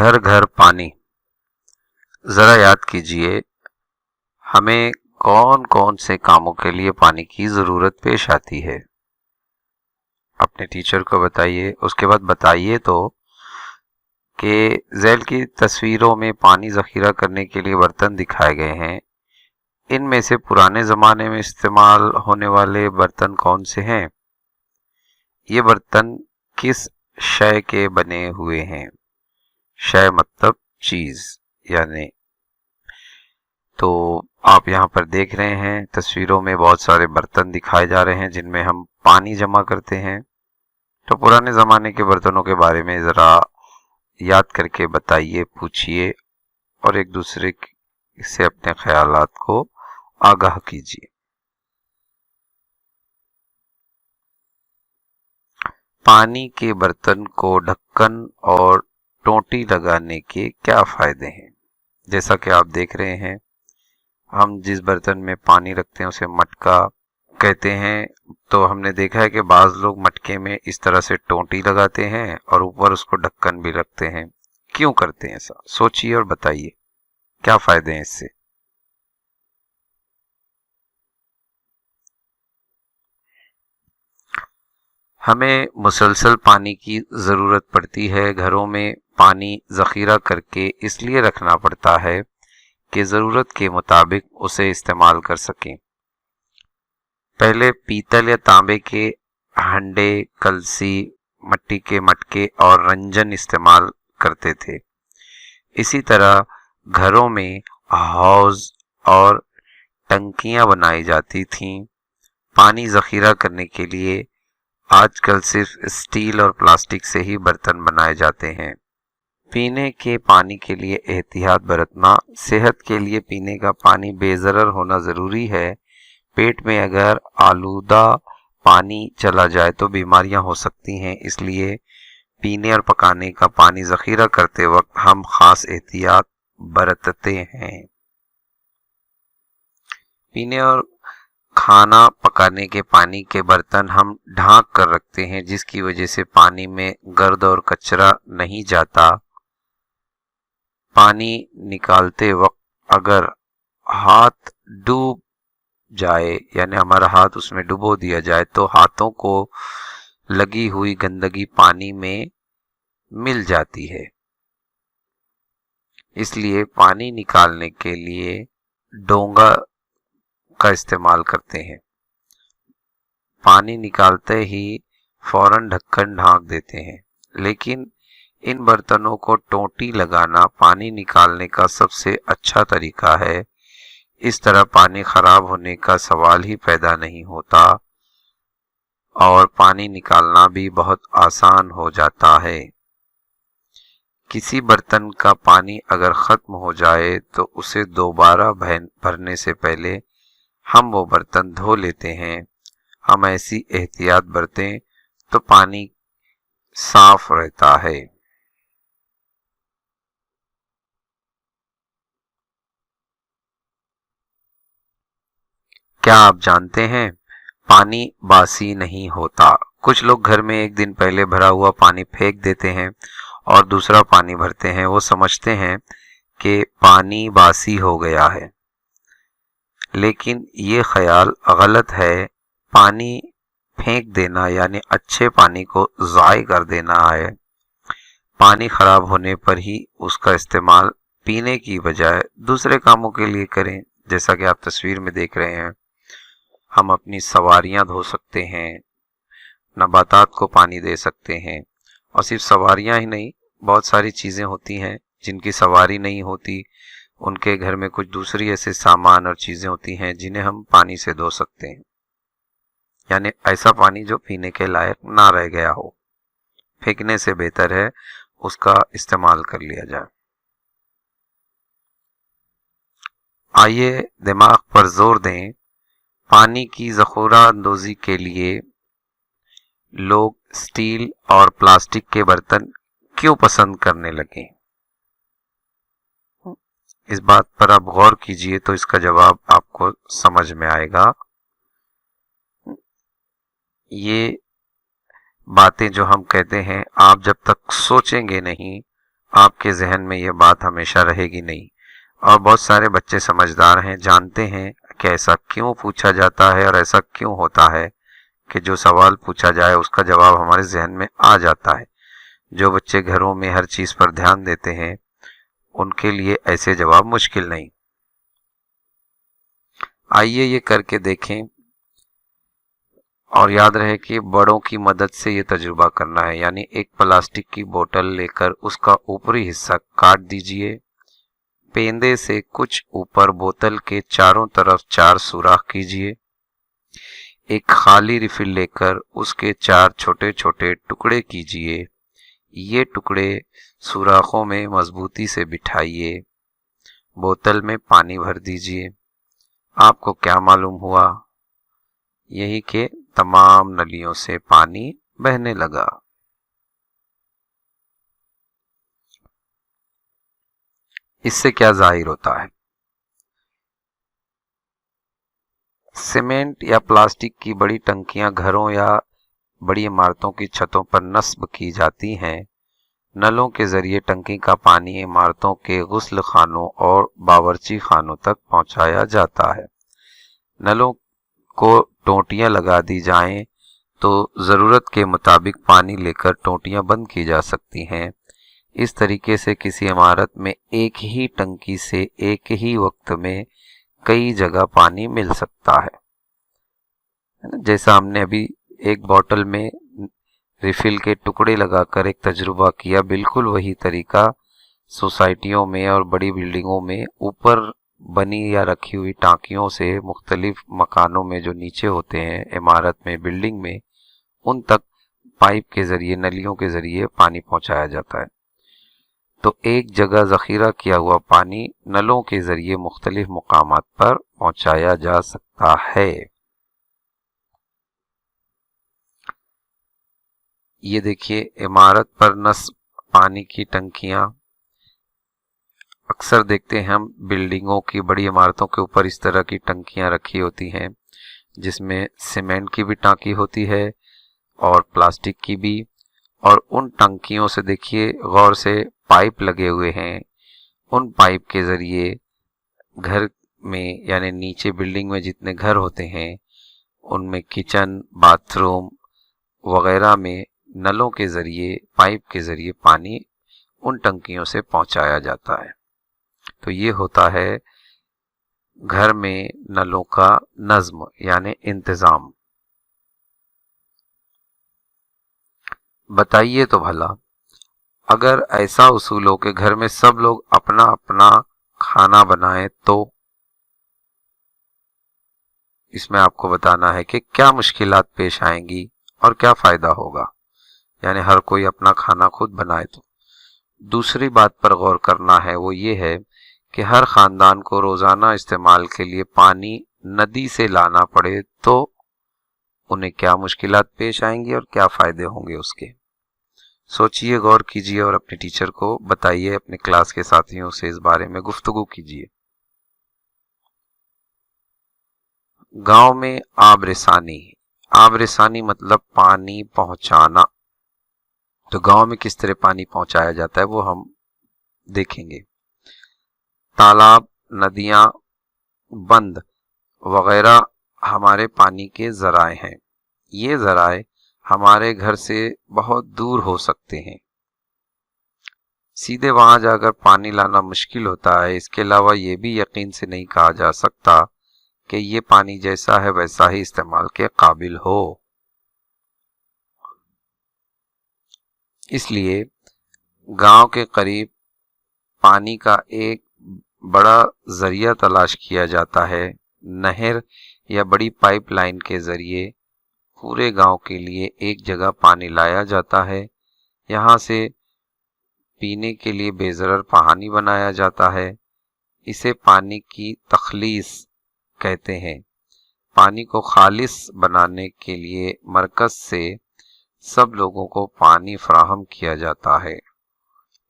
घर घर पानी। जरा याद कीजिए, हमें कौन कौन से कामों के लिए पानी की जरूरत पेश आती है। अपने टीचर को बताइए, उसके बाद बताइए तो कि झैल की तस्वीरों में पानी जखीरा करने के लिए बर्तन दिखाए गए हैं। इनमें से पुराने जमाने में इस्तेमाल होने वाले बर्तन कौन से हैं? ये बर्तन किस शय के बने हुए हैं? शय मतलब चीज, यानी तो आप यहाँ पर देख रहे हैं तस्वीरों में बहुत सारे बर्तन दिखाए जा रहे हैं जिनमें हम पानी जमा करते हैं। तो पुराने जमाने के बर्तनों के बारे में जरा याद करके बताइए, पूछिए और एक दूसरे से अपने ख्यालात को आगाह कीजिए। पानी के बर्तन को ढक्कन और टोंटी लगाने के क्या फायदे हैं? जैसा कि आप देख रहे हैं, हम जिस बर्तन में पानी रखते हैं उसे मटका कहते हैं। तो हमने देखा है कि बाज लोग मटके में इस तरह से टोंटी लगाते हैं और ऊपर उसको ढक्कन भी रखते हैं। क्यों करते हैं ऐसा? सोचिए और बताइए, क्या फायदे हैं इससे? हमें मुसलसल पानी की ज़रूरत पड़ती है। घरों में पानी ज़ख़ीरा करके इसलिए रखना पड़ता है कि ज़रूरत के मुताबिक उसे इस्तेमाल कर सकें। पहले पीतल या तांबे के हंडे, कलसी, मिट्टी के मटके और रंजन इस्तेमाल करते थे। इसी तरह घरों में हौज और टंकियां बनाई जाती थीं। पानी ज़ख़ीरा करने के लिए आजकल सिर्फ स्टील और प्लास्टिक से ही बर्तन बनाए जाते हैं। पीने के पानी के लिए एहतियात बरतना। सेहत के लिए पीने का पानी बेज़रर होना ज़रूरी है। पेट में अगर आलूदा पानी चला जाए तो बीमारियां हो सकती हैं, इसलिए पीने और पकाने का पानी ज़ख़ीरा करते वक्त हम खास एहतियात बरतते हैं। पीने और खाना पकाने के पानी के बर्तन हम ढांक कर रखते हैं, जिसकी वजह से पानी में गर्द और कचरा नहीं जाता। पानी निकालते वक्त अगर हाथ डूब जाए, यानी हमारा हाथ उसमें डुबो दिया जाए, तो हाथों को लगी हुई गंदगी पानी में मिल जाती है। इसलिए पानी निकालने के लिए डोंगा का इस्तेमाल करते हैं। पानी निकालते ही फौरन ढक्कन ढांक देते हैं। लेकिन इन बर्तनों को टोंटी लगाना पानी निकालने का सबसे अच्छा तरीका है। इस तरह पानी खराब होने का सवाल ही पैदा नहीं होता और पानी निकालना भी बहुत आसान हो जाता है। किसी बर्तन का पानी अगर खत्म हो जाए तो उसे दोबारा भरने से पहले हम वो बर्तन धो लेते हैं। हम ऐसी एहतियात बरतें तो पानी साफ रहता है। क्या आप जानते हैं, पानी बासी नहीं होता। कुछ लोग घर में एक दिन पहले भरा हुआ पानी फेंक देते हैं और दूसरा पानी भरते हैं। वो समझते हैं कि पानी बासी हो गया है, लेकिन ये ख्याल गलत है। पानी फेंक देना यानी अच्छे पानी को ज़ाय कर देना है। पानी खराब होने पर ही उसका इस्तेमाल पीने की बजाय दूसरे कामों के लिए करें। जैसा कि आप तस्वीर में देख रहे हैं, हम अपनी सवारियां धो सकते हैं, नबातात को पानी दे सकते हैं। और सिर्फ सवारियां ही नहीं, बहुत सारी चीज़ें होती हैं जिनकी सवारी नहीं होती, उनके घर में कुछ दूसरी ऐसे सामान और चीज़ें होती हैं जिन्हें हम पानी से धो सकते हैं। यानी ऐसा पानी जो पीने के लायक ना रह गया हो, फेंकने से बेहतर है उसका इस्तेमाल कर लिया जाए। आइए दिमाग पर जोर दें, पानी की ज़ख़ीरा अंदोज़ी के लिए लोग स्टील और प्लास्टिक के बर्तन क्यों पसंद करने लगे? इस बात पर आप गौर कीजिए तो इसका जवाब आपको समझ में आएगा। ये बातें जो हम कहते हैं, आप जब तक सोचेंगे नहीं, आपके जहन में ये बात हमेशा रहेगी नहीं, और बहुत सारे बच्चे समझदार हैं, जानते हैं कि ऐसा क्यों पूछा जाता है और ऐसा क्यों होता है कि जो सवाल पूछा जाए उसका जवाब हमारे जहन में आ जाता है। जो बच्चे घरों में हर चीज पर ध्यान देते हैं उनके लिए ऐसे जवाब मुश्किल नहीं। आइए ये करके देखें, और याद रहे कि बड़ों की मदद से ये तजुर्बा करना है। यानी एक प्लास्टिक की बोतल लेकर उसका ऊपरी हिस्सा काट दीजिए, पेंदे से कुछ ऊपर बोतल के चारों तरफ 4 सुराख कीजिए। एक खाली रिफिल लेकर उसके 4 छोटे छोटे टुकड़े कीजिए। ये टुकड़े सुराखों में मजबूती से बिठाइए। बोतल में पानी भर दीजिए। आपको क्या मालूम हुआ? यही के तमाम नलियों से पानी बहने लगा। इससे क्या जाहिर होता है? सीमेंट या प्लास्टिक की बड़ी टंकियां घरों या बड़ी इमारतों की छतों पर नस्ब की जाती हैं। नलों के जरिए टंकी का पानी इमारतों के गुस्ल खानों और बावर्ची खानों तक पहुंचाया जाता है। नलों को टोंटियां लगा दी जाएं तो जरूरत के मुताबिक पानी लेकर टोंटियां बंद की जा सकती हैं। इस तरीके से किसी इमारत में एक ही टंकी से एक ही वक्त में कई जगह पानी मिल सकता है। जैसा हमने अभी एक बोतल में रिफिल के टुकड़े लगाकर एक तजुर्बा किया, बिल्कुल वही तरीका सोसाइटियों में और बड़ी बिल्डिंगों में ऊपर बनी या रखी हुई टांकियों से मुख्तलिफ मकानों में जो नीचे होते हैं इमारत में, बिल्डिंग में, उन तक पाइप के जरिए, नलियों के जरिए पानी पहुंचाया जाता है। तो एक जगह जखीरा किया हुआ पानी नलों के जरिए मुख्तलिफ मुकामात पर पहुंचाया जा सकता है। ये देखिए, इमारत पर नस्ब पानी की टंकियां अक्सर देखते हैं हम बिल्डिंगों की, बड़ी इमारतों के ऊपर इस तरह की टंकियां रखी होती हैं, जिसमें सीमेंट की भी टांकी होती है और प्लास्टिक की भी। और उन टंकियों से देखिए गौर से पाइप लगे हुए हैं। उन पाइप के जरिए घर में, यानी नीचे बिल्डिंग में जितने घर होते हैं उनमें किचन, बाथरूम वगैरह में नलों के जरिए, पाइप के जरिए पानी उन टंकियों से पहुंचाया जाता है। तो ये होता है घर में नलों का नज्म यानी इंतजाम। बताइए तो भला, अगर ऐसा उसूल हो कि घर में सब लोग अपना अपना खाना बनाएं तो इसमें आपको बताना है कि क्या मुश्किलात पेश आएंगी और क्या फायदा होगा। यानी हर कोई अपना खाना खुद बनाए तो। दूसरी बात पर गौर करना है, वो ये है कि हर खानदान को रोजाना इस्तेमाल के लिए पानी नदी से लाना पड़े तो उन्हें क्या मुश्किलात पेश आएंगी और क्या फायदे होंगे उसके। सोचिए, गौर कीजिए और अपने टीचर को बताइए, अपने क्लास के साथियों से इस बारे में गुफ्तगू कीजिए। गांव में आबरसानी। आबरसानी मतलब पानी पहुंचाना। तो गांव में किस तरह पानी पहुंचाया जाता है वो हम देखेंगे। तालाब, नदियां, बंद वगैरह हमारे पानी के जराए हैं। ये जराए हमारे घर से बहुत दूर हो सकते हैं। सीधे वहां जाकर पानी लाना मुश्किल होता है। इसके अलावा ये भी यकीन से नहीं कहा जा सकता कि ये पानी जैसा है वैसा ही इस्तेमाल के काबिल हो। इसलिए गांव के करीब पानी का एक बड़ा जरिया तलाश किया जाता है। नहर या बड़ी पाइपलाइन के जरिए पूरे गांव के लिए एक जगह पानी लाया जाता है। यहाँ से पीने के लिए बेज़रर पानी बनाया जाता है। इसे पानी की तखलीस कहते हैं। पानी को खालिस बनाने के लिए मरकज से सब लोगों को पानी फराहम किया जाता है।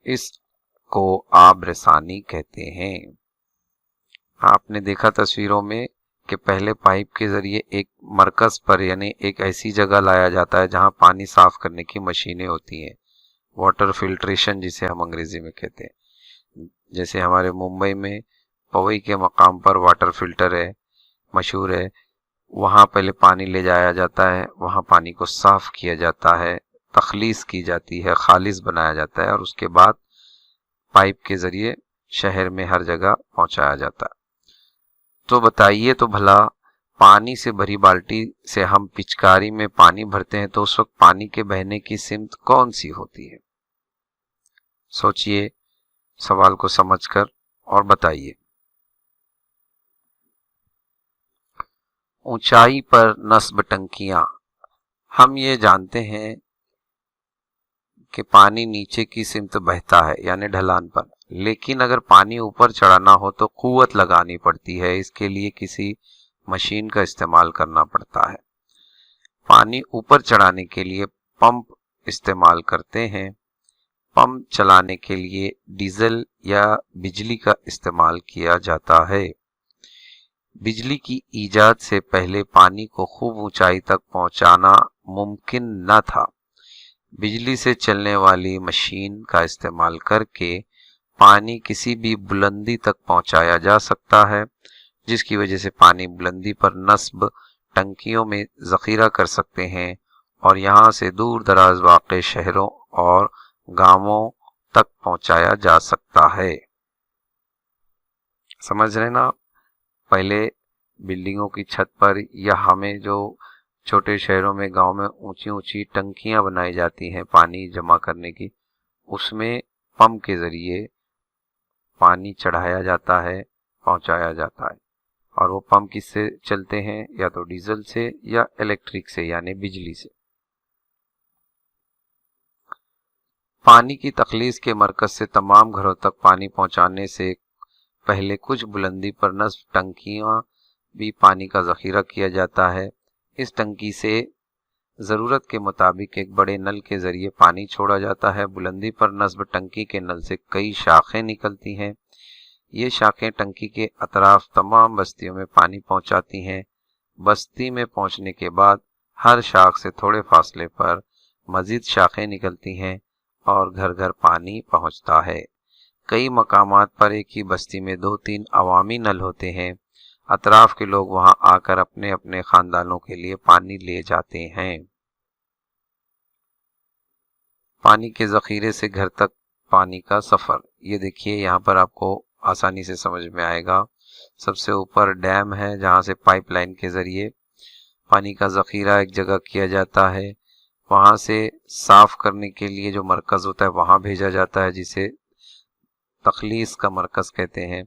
इसको आबरसानी कहते हैं। आपने देखा तस्वीरों में कि पहले पाइप के जरिए एक मरकज पर, यानी एक ऐसी जगह लाया जाता है जहां पानी साफ करने की मशीनें होती हैं। वाटर फिल्ट्रेशन जिसे हम अंग्रेजी में कहते हैं। जैसे हमारे मुंबई में पवई के मकाम पर वाटर फिल्टर है, मशहूर है। वहाँ पहले पानी ले जाया जाता है, वहाँ पानी को साफ किया जाता है, तखलीस की जाती है, खालिस बनाया जाता है और उसके बाद पाइप के जरिए शहर में हर जगह पहुंचाया जाता है। तो बताइए तो भला, पानी से भरी बाल्टी से हम पिचकारी में पानी भरते हैं तो उस वक्त पानी के बहने की सिमत कौन सी होती है? सोचिए सवाल को समझकर और बताइए। ऊंचाई पर नस्ब टंकियां। हम ये जानते हैं कि पानी नीचे की सिमत बहता है यानी ढलान पर, लेकिन अगर पानी ऊपर चढ़ाना हो तो कुव्वत लगानी पड़ती है। इसके लिए किसी मशीन का इस्तेमाल करना पड़ता है। पानी ऊपर चढ़ाने के लिए पंप इस्तेमाल करते हैं। पंप चलाने के लिए डीजल या बिजली का इस्तेमाल किया जाता है। बिजली की ईजाद से पहले पानी को खूब ऊंचाई तक पहुंचाना मुमकिन न था। बिजली से चलने वाली मशीन का इस्तेमाल करके पानी किसी भी बुलंदी तक पहुंचाया जा सकता है, जिसकी वजह से पानी बुलंदी पर नस्ब टंकियों में जखीरा कर सकते हैं और यहाँ से दूर दराज वाक़े शहरों और गांवों तक पहुंचाया जा सकता है। समझ रहे ना? पहले बिल्डिंगों की छत पर या हमें जो छोटे शहरों में, गांव में ऊंची ऊंची टंकियां बनाई जाती हैं पानी जमा करने की, उसमें पंप के जरिए पानी चढ़ाया जाता है, पहुंचाया जाता है। और वो पंप किससे चलते हैं? या तो डीजल से या इलेक्ट्रिक से यानी बिजली से। पानी की तखलीस के मरकज से तमाम घरों तक पानी पहुंचाने से पहले कुछ बुलंदी पर नस्ब टंकियां भी पानी का जखीरा किया जाता है। इस टंकी से ज़रूरत के मुताबिक एक बड़े नल के ज़रिए पानी छोड़ा जाता है। बुलंदी पर नस्ब टंकी के नल से कई शाखें निकलती हैं। ये शाखें टंकी के अतराफ तमाम बस्तियों में पानी पहुंचाती हैं। बस्ती में पहुंचने के बाद हर शाख से थोड़े फासले पर मज़ीद शाखें निकलती हैं और घर घर पानी पहुंचता है। कई मकामात पर एक ही बस्ती में 2-3 अवामी नल होते हैं। अतराफ के लोग वहां आकर अपने अपने खानदानों के लिए पानी ले जाते हैं। पानी के जखीरे से घर तक पानी का सफर, ये देखिए यहाँ पर आपको आसानी से समझ में आएगा। सबसे ऊपर डैम है जहाँ से पाइपलाइन के जरिए पानी का जखीरा एक जगह किया जाता है। वहां से साफ करने के लिए जो मरकज होता है वहां भेजा जाता है, जिसे तखलीस का मरकज कहते हैं।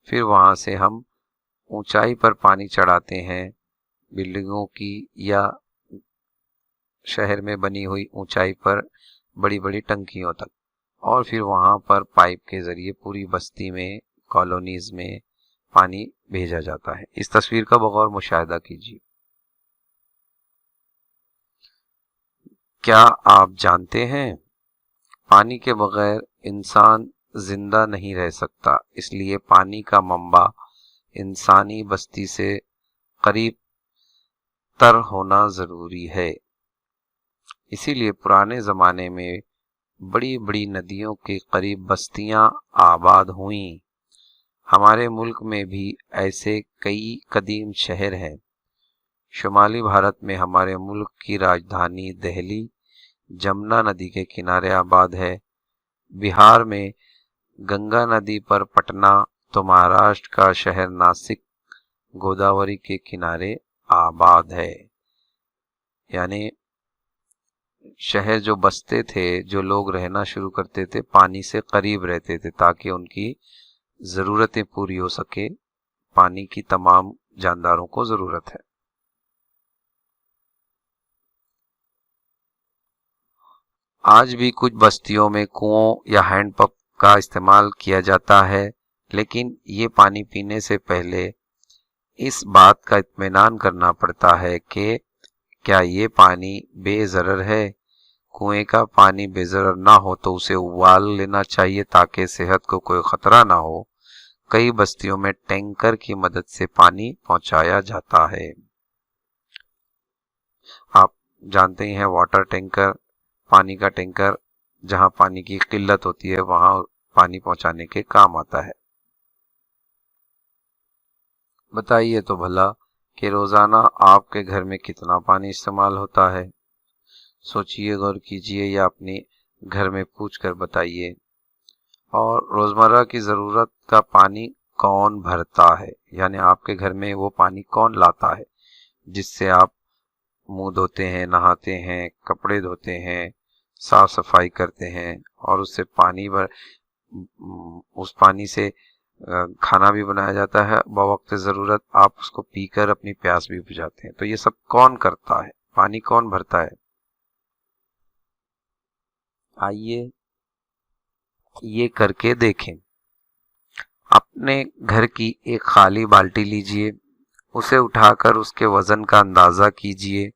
फिर वहां से हम ऊंचाई पर पानी चढ़ाते हैं, बिल्डिंगों की या शहर में बनी हुई ऊंचाई पर बड़ी बड़ी टंकियों तक, और फिर वहां पर पाइप के जरिए पूरी बस्ती में, कॉलोनीज में पानी भेजा जाता है। इस तस्वीर का बगौर मुशाहिदा कीजिए। क्या आप जानते हैं पानी के बगैर इंसान जिंदा नहीं रह सकता, इसलिए पानी का मंबा इंसानी बस्ती से करीब तर होना जरूरी है। इसीलिए पुराने जमाने में बड़ी बड़ी नदियों के करीब बस्तियां आबाद हुईं। हमारे मुल्क में भी ऐसे कई कदीम शहर हैं। शुमाली भारत में हमारे मुल्क की राजधानी दिल्ली जमुना नदी के किनारे आबाद है। बिहार में गंगा नदी पर पटना, तो महाराष्ट्र का शहर नासिक गोदावरी के किनारे आबाद है। यानी शहर जो बसते थे, जो लोग रहना शुरू करते थे, पानी से करीब रहते थे ताकि उनकी ज़रूरतें पूरी हो सके। पानी की तमाम जानदारों को ज़रूरत है। आज भी कुछ बस्तियों में कुओं या हैंडपंप का इस्तेमाल किया जाता है, लेकिन ये पानी पीने से पहले इस बात का इत्मीनान करना पड़ता है कि क्या ये पानी बेज़रर है। कुएं का पानी बेज़रर ना हो तो उसे उबाल लेना चाहिए ताकि सेहत को कोई खतरा ना हो। कई बस्तियों में टैंकर की मदद से पानी पहुंचाया जाता है। आप जानते ही हैं वाटर टैंकर, पानी का टैंकर जहाँ पानी की किल्लत होती है वहाँ पानी पहुँचाने के काम आता है। बताइए तो भला कि रोज़ाना आपके घर में कितना पानी इस्तेमाल होता है। सोचिए, गौर कीजिए या अपने घर में पूछ कर बताइए। और रोज़मर्रा की ज़रूरत का पानी कौन भरता है, यानी आपके घर में वो पानी कौन लाता है जिससे आप मुंह धोते हैं, नहाते हैं, कपड़े धोते हैं, साफ सफाई करते हैं और उससे उस पानी से खाना भी बनाया जाता है। बवक्त ज़रूरत आप उसको पीकर अपनी प्यास भी बुझाते हैं। तो ये सब कौन करता है, पानी कौन भरता है? आइए ये करके देखें। अपने घर की एक खाली बाल्टी लीजिए, उसे उठाकर उसके वजन का अंदाज़ा कीजिए।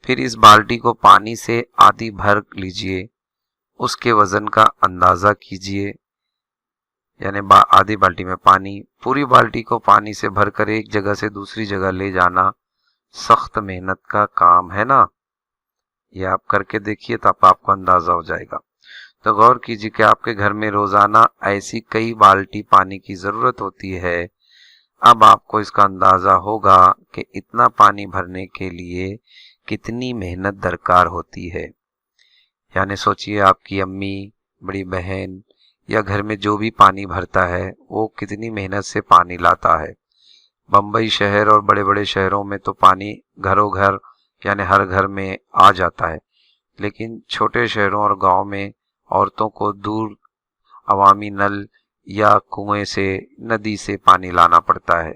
फिर इस बाल्टी को पानी से आधी भर लीजिए, उसके वजन का अंदाज़ा कीजिए। यानी आधी बाल्टी में पानी। पूरी बाल्टी को पानी से भरकर एक जगह से दूसरी जगह ले जाना सख्त मेहनत का काम है ना। ये आप करके देखिए तब आपको अंदाज़ा हो जाएगा। तो गौर कीजिए कि आपके घर में रोज़ाना ऐसी कई बाल्टी पानी की ज़रूरत होती है। अब आपको इसका अंदाज़ा होगा कि इतना पानी भरने के लिए कितनी मेहनत दरकार होती है। यानी सोचिए, आपकी अम्मी, बड़ी बहन या घर में जो भी पानी भरता है वो कितनी मेहनत से पानी लाता है। बम्बई शहर और बड़े बड़े शहरों में तो पानी घरों घर यानी हर घर में आ जाता है, लेकिन छोटे शहरों और गांव में औरतों को दूर अवामी नल या कुएं से, नदी से पानी लाना पड़ता है।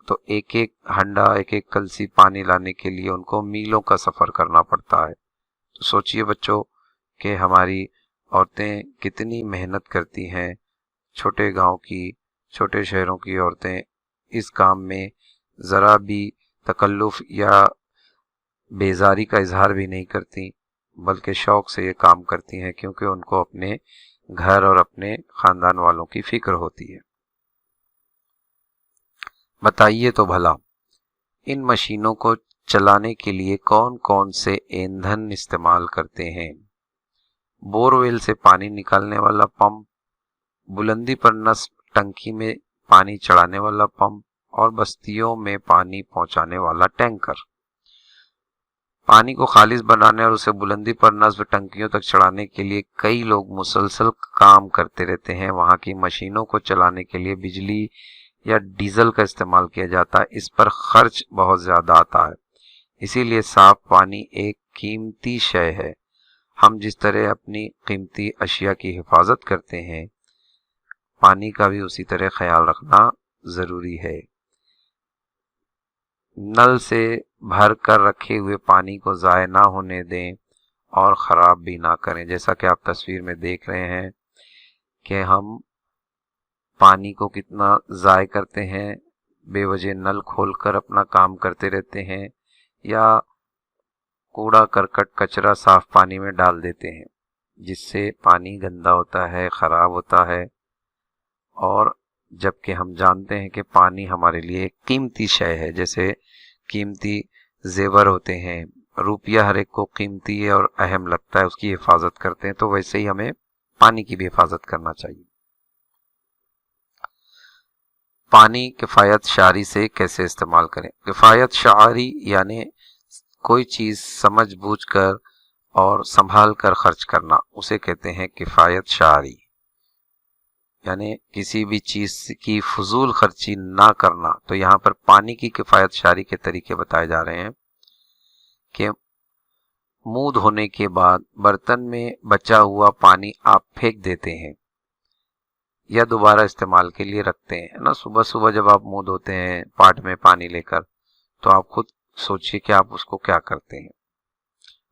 तो एक एक हंडा, एक एक कलसी पानी लाने के लिए उनको मीलों का सफ़र करना पड़ता है। तो सोचिए बच्चों कि हमारी औरतें कितनी मेहनत करती हैं। छोटे गांव की, छोटे शहरों की औरतें इस काम में ज़रा भी तकल्लुफ़ या बेजारी का इजहार भी नहीं करती, बल्कि शौक से ये काम करती हैं, क्योंकि उनको अपने घर और अपने ख़ानदान वालों की फ़िक्र होती है। बताइए तो भला इन मशीनों को चलाने के लिए कौन कौन से ईंधन इस्तेमाल करते हैं? बोरवेल से पानी निकालने वाला पंप, बुलंदी पर नस्ब टंकी में पानी चढ़ाने वाला पंप और बस्तियों में पानी पहुंचाने वाला टैंकर। पानी को खालिश बनाने और उसे बुलंदी पर नस्ब टंकियों तक चढ़ाने के लिए कई लोग मुसलसल काम करते रहते हैं। वहां की मशीनों को चलाने के लिए बिजली या डीजल का इस्तेमाल किया जाता है। इस पर खर्च बहुत ज्यादा आता है, इसीलिए साफ पानी एक कीमती शय है। हम जिस तरह अपनी कीमती अशिया की हिफाजत करते हैं, पानी का भी उसी तरह ख्याल रखना जरूरी है। नल से भर कर रखे हुए पानी को ज़ाय ना होने दें और ख़राब भी ना करें। जैसा कि आप तस्वीर में देख रहे हैं कि हम पानी को कितना ज़ाय करते हैं, बेवजह नल खोलकर अपना काम करते रहते हैं या कूड़ा करकट कचरा साफ पानी में डाल देते हैं, जिससे पानी गंदा होता है, ख़राब होता है। और जबकि हम जानते हैं कि पानी हमारे लिए एक कीमती शय है, जैसे कीमती जेवर होते हैं, रुपया हर एक को कीमती है और अहम लगता है, उसकी हिफाजत करते हैं, तो वैसे ही हमें पानी की भी हिफाजत करना चाहिए। पानी किफ़ायत शारी से कैसे इस्तेमाल करें? किफ़ायत शारी यानी कोई चीज़ समझ बूझ कर और संभाल कर खर्च करना, उसे कहते हैं किफ़ायत शारी। यानी किसी भी चीज की फजूल खर्ची ना करना। तो यहाँ पर पानी की किफायत शारी के तरीके बताए जा रहे हैं कि मुंह धोने के बाद बर्तन में बचा हुआ पानी आप फेंक देते हैं या दोबारा इस्तेमाल के लिए रखते हैं ना। सुबह सुबह जब आप मुंह धोते हैं पाट में पानी लेकर, तो आप खुद सोचिए कि आप उसको क्या करते हैं।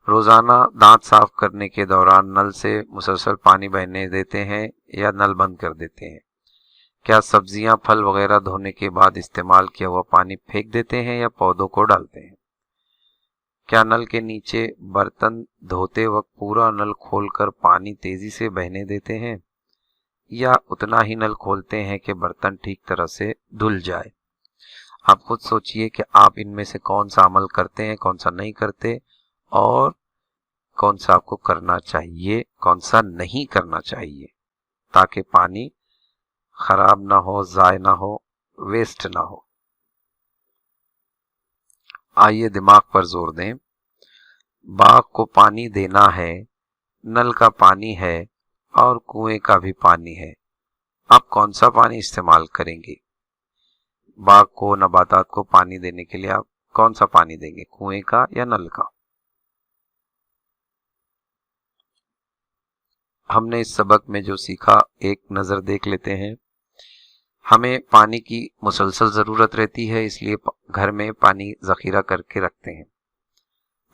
रोजाना दांत साफ करने के दौरान नल से मुसलसल पानी बहने देते हैं या नल बंद कर देते हैं? क्या सब्जियां, फल वगैरह धोने के बाद इस्तेमाल किया हुआ पानी फेंक देते हैं या पौधों को डालते हैं? क्या नल के नीचे बर्तन धोते वक्त पूरा नल खोलकर पानी तेजी से बहने देते हैं या उतना ही नल खोलते हैं कि बर्तन ठीक तरह से धुल जाए? आप खुद सोचिए कि आप इनमें से कौन सा अमल करते हैं, कौन सा नहीं करते, और कौन सा आपको करना चाहिए, कौन सा नहीं करना चाहिए, ताकि पानी खराब ना हो, ज़ाय ना हो, वेस्ट ना हो। आइए दिमाग पर जोर दें। बाग को पानी देना है, नल का पानी है और कुएं का भी पानी है। आप कौन सा पानी इस्तेमाल करेंगे? बाग को, नबातात को पानी देने के लिए आप कौन सा पानी देंगे, कुएं का या नल का? हमने इस सबक में जो सीखा एक नज़र देख लेते हैं। हमें पानी की मुसलसल ज़रूरत रहती है, इसलिए घर में पानी ज़ख़ीरा करके रखते हैं।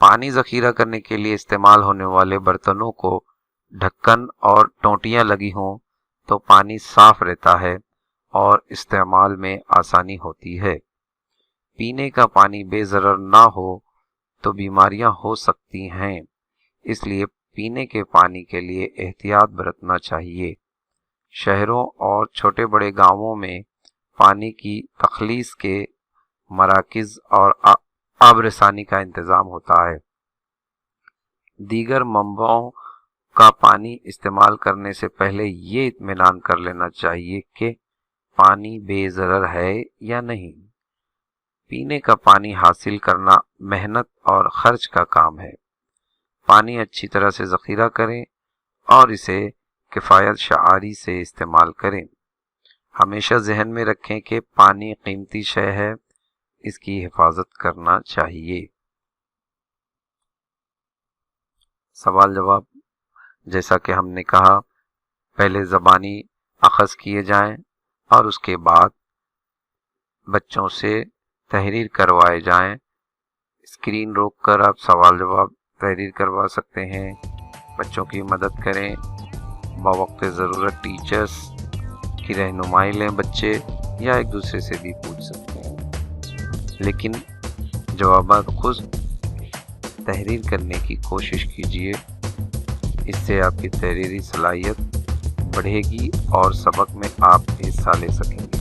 पानी ज़ख़ीरा करने के लिए इस्तेमाल होने वाले बर्तनों को ढक्कन और टोंटियाँ लगी हों तो पानी साफ रहता है और इस्तेमाल में आसानी होती है। पीने का पानी बेज़रर ना हो तो बीमारियां हो सकती हैं, इसलिए पीने के पानी के लिए एहतियात बरतना चाहिए। शहरों और छोटे बड़े गांवों में पानी की तखलीस के मराकिज़ और आबरसानी का इंतज़ाम होता है। दीगर मंबाओं का पानी इस्तेमाल करने से पहले ये इत्मीनान कर लेना चाहिए कि पानी बेज़रर है या नहीं। पीने का पानी हासिल करना मेहनत और खर्च का काम है। पानी अच्छी तरह से ज़ख़ीरा करें और इसे किफ़ायत शआरी से इस्तेमाल करें। हमेशा जहन में रखें कि पानी कीमती शय है, इसकी हिफाजत करना चाहिए। सवाल जवाब, जैसा कि हमने कहा, पहले ज़बानी अख़ज़ किए जाएं और उसके बाद बच्चों से तहरीर करवाए जाएं। स्क्रीन रोक कर आप सवाल जवाब तहरीर करवा सकते हैं। बच्चों की मदद करें। बवक्त ज़रूरत टीचर्स की रहनुमाई लें बच्चे, या एक दूसरे से भी पूछ सकते हैं, लेकिन जवाबात खुद तहरीर करने की कोशिश कीजिए। इससे आपकी तहरीरी सलाहियत बढ़ेगी और सबक में आप हिस्सा ले सकेंगे।